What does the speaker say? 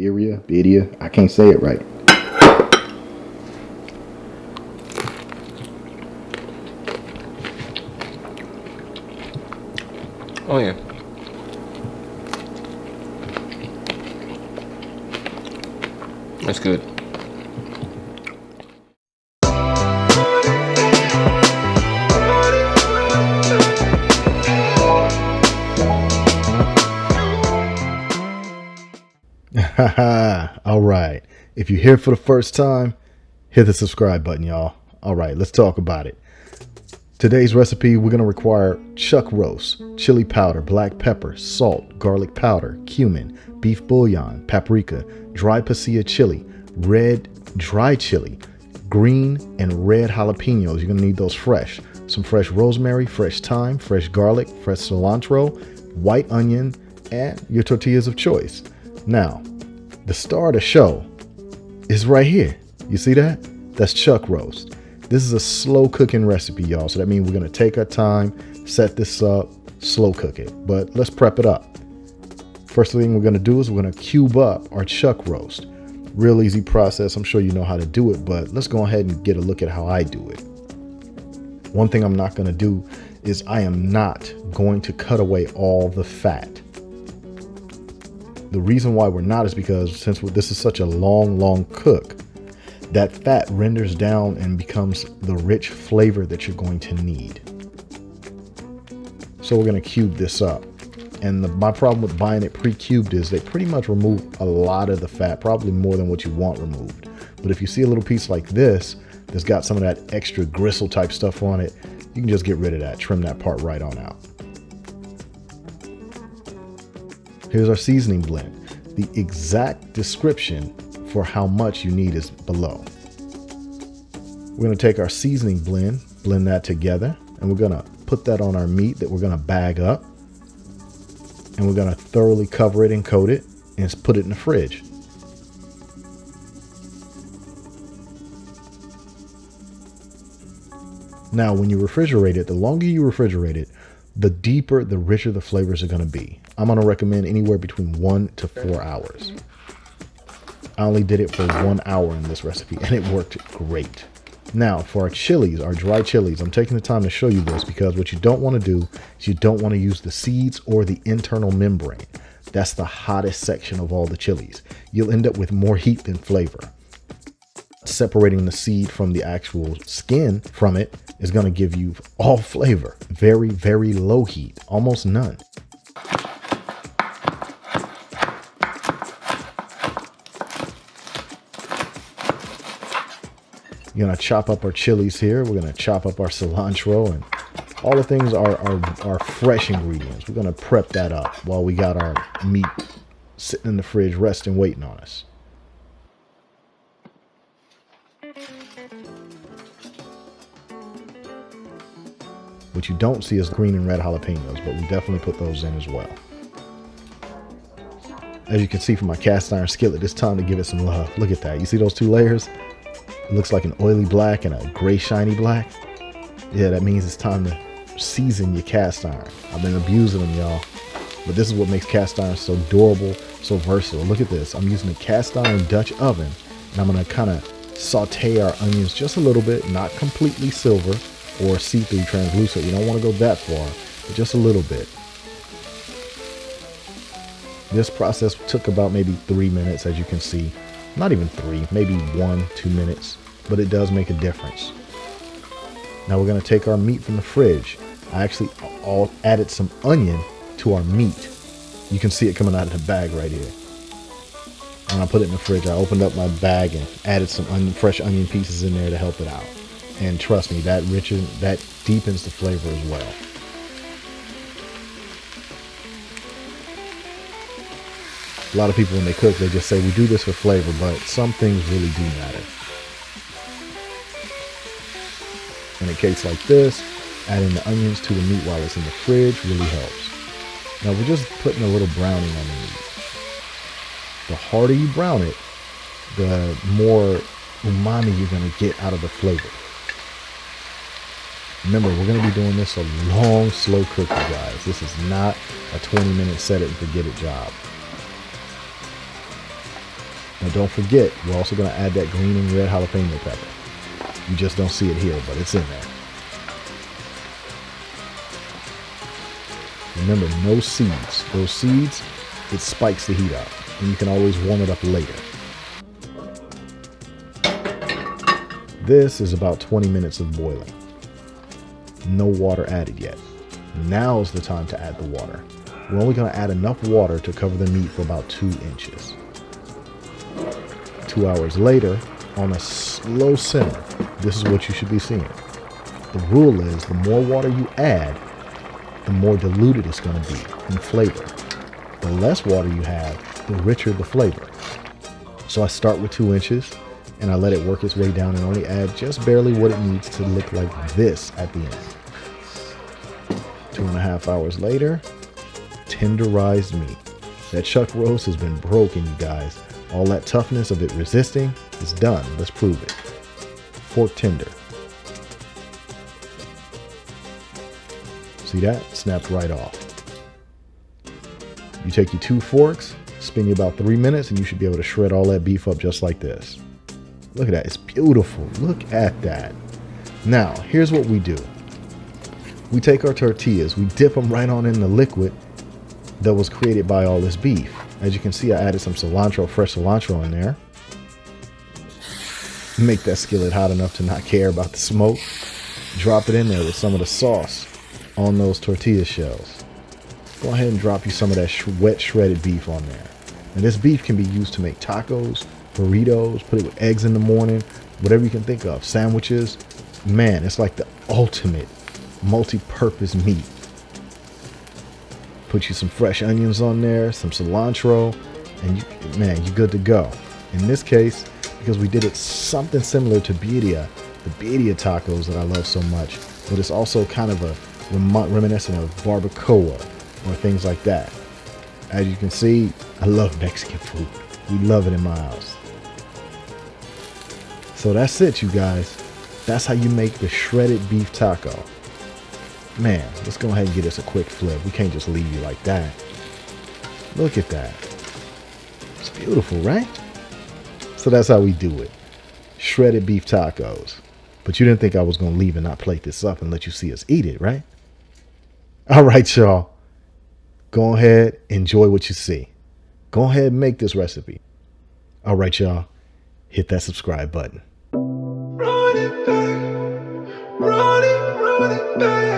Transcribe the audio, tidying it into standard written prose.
Birria, I can't say it right. Oh yeah. That's good. All right. If you're here for the first time, hit the subscribe button, y'all. All right, let's talk about it. Today's recipe, we're going to require chuck roast, chili powder, black pepper, salt, garlic powder, cumin, beef bouillon, paprika, dry pasilla chili, red dry chili, green and red jalapenos. You're going to need those fresh. Some fresh rosemary, fresh thyme, fresh garlic, fresh cilantro, white onion, and your tortillas of choice. Now, the star of the show is right here. You see that? That's chuck roast. This is a slow cooking recipe, y'all. So that means we're going to take our time, set this up, slow cook it. But let's prep it up. First thing we're going to do is we're going to cube up our chuck roast. Real easy process. I'm sure you know how to do it, but let's go ahead and get a look at how I do it. One thing I'm not going to do is I am not going to cut away all the fat. The reason why we're not is because since this is such a long cook, that fat renders down and becomes the rich flavor that you're going to need. So we're going to cube this up. And my problem with buying it pre-cubed is they pretty much remove a lot of the fat, probably more than what you want removed. But if you see a little piece like this that's got some of that extra gristle type stuff on it, you can just get rid of that, trim that part right on out. Here's our seasoning blend. The exact description for how much you need is below. We're going to take our seasoning blend that together, and we're going to put that on our meat that we're going to bag up, and we're going to thoroughly cover it and coat it and put it in the fridge. Now, when you refrigerate it, the longer you refrigerate it, the deeper, the richer the flavors are going to be. I'm going to recommend anywhere between 1 to 4 hours. I only did it for 1 hour in this recipe, and it worked great. Now, for our chilies, our dry chilies, I'm taking the time to show you this because what you don't want to do is you don't want to use the seeds or the internal membrane. That's the hottest section of all the chilies. You'll end up with more heat than flavor. Separating the seed from the actual skin from it is going to give you all flavor. Very, very low heat, almost none. We're going to chop up our chilies here. We're going to chop up our cilantro, and all the things are fresh ingredients. We're going to prep that up while we got our meat sitting in the fridge resting, waiting on us. What you don't see is green and red jalapenos, but we definitely put those in as well. As you can see from my cast iron skillet, it's time to give it some love. Look at that. You see those two layers? It looks like an oily black and a gray shiny black. Yeah, that means it's time to season your cast iron. I've been abusing them, y'all. But this is what makes cast iron so durable, so versatile. Look at this. I'm using a cast iron Dutch oven, and I'm going to kind of saute our onions just a little bit, not completely silver or see-through translucent. You don't want to go that far, but just a little bit. This process took about maybe 3 minutes, as you can see. Not even 3, maybe 1-2 minutes, but it does make a difference. Now we're going to take our meat from the fridge. I actually added some onion to our meat. You can see it coming out of the bag right here. And I put it in the fridge. I opened up my bag and added some fresh onion pieces in there to help it out. And trust me, that deepens the flavor as well. A lot of people, when they cook, they just say, we do this for flavor, but some things really do matter. In a case like this, adding the onions to the meat while it's in the fridge really helps. Now we're just putting a little browning on the meat. The harder you brown it, the more umami you're going to get out of the flavor. Remember, we're going to be doing this a long, slow cook, you guys. This is not a 20-minute set it and forget it job. Now don't forget, we're also going to add that green and red jalapeno pepper. You just don't see it here, but it's in there. Remember, no seeds. Those seeds, it spikes the heat up, and you can always warm it up later. This is about 20 minutes of boiling. No water added yet. Now is the time to add the water. We're only going to add enough water to cover the meat for about 2 inches. 2 hours later, on a slow simmer, this is what you should be seeing. The rule is the more water you add, the more diluted it's going to be in flavor. The less water you have, the richer the flavor. So I start with 2 inches and I let it work its way down and only add just barely what it needs to look like this at the end. 2.5 hours later, tenderized meat. That chuck roast has been broken, you guys. All that toughness of it resisting is done. Let's prove it. Fork tender. See that? Snapped right off. You take your 2 forks, spin you about 3 minutes, and you should be able to shred all that beef up just like this. Look at that. It's beautiful. Look at that. Now, here's what we do. We take our tortillas, we dip them right on in the liquid that was created by all this beef. As you can see, I added some cilantro, fresh cilantro in there. Make that skillet hot enough to not care about the smoke. Drop it in there with some of the sauce on those tortilla shells. Go ahead and drop you some of that wet shredded beef on there. And this beef can be used to make tacos, burritos, put it with eggs in the morning, whatever you can think of, sandwiches. Man, it's like the ultimate multi-purpose meat. Put you some fresh onions on there, some cilantro, and you're good to go. In this case, because we did it something similar to birria, the birria tacos that I love so much, but it's also kind of a reminiscent of barbacoa or things like that. As you can see, I love Mexican food. We love it in my house. So that's it, you guys. That's how you make the shredded beef taco. Man, let's go ahead and get us a quick flip. We can't just leave you like that. Look at that. It's beautiful, right? So that's how we do it. Shredded beef tacos. But you didn't think I was going to leave and not plate this up and let you see us eat it, right? All right, y'all. Go ahead, enjoy what you see. Go ahead and make this recipe. All right, y'all. Hit that subscribe button. Run it back, run it back.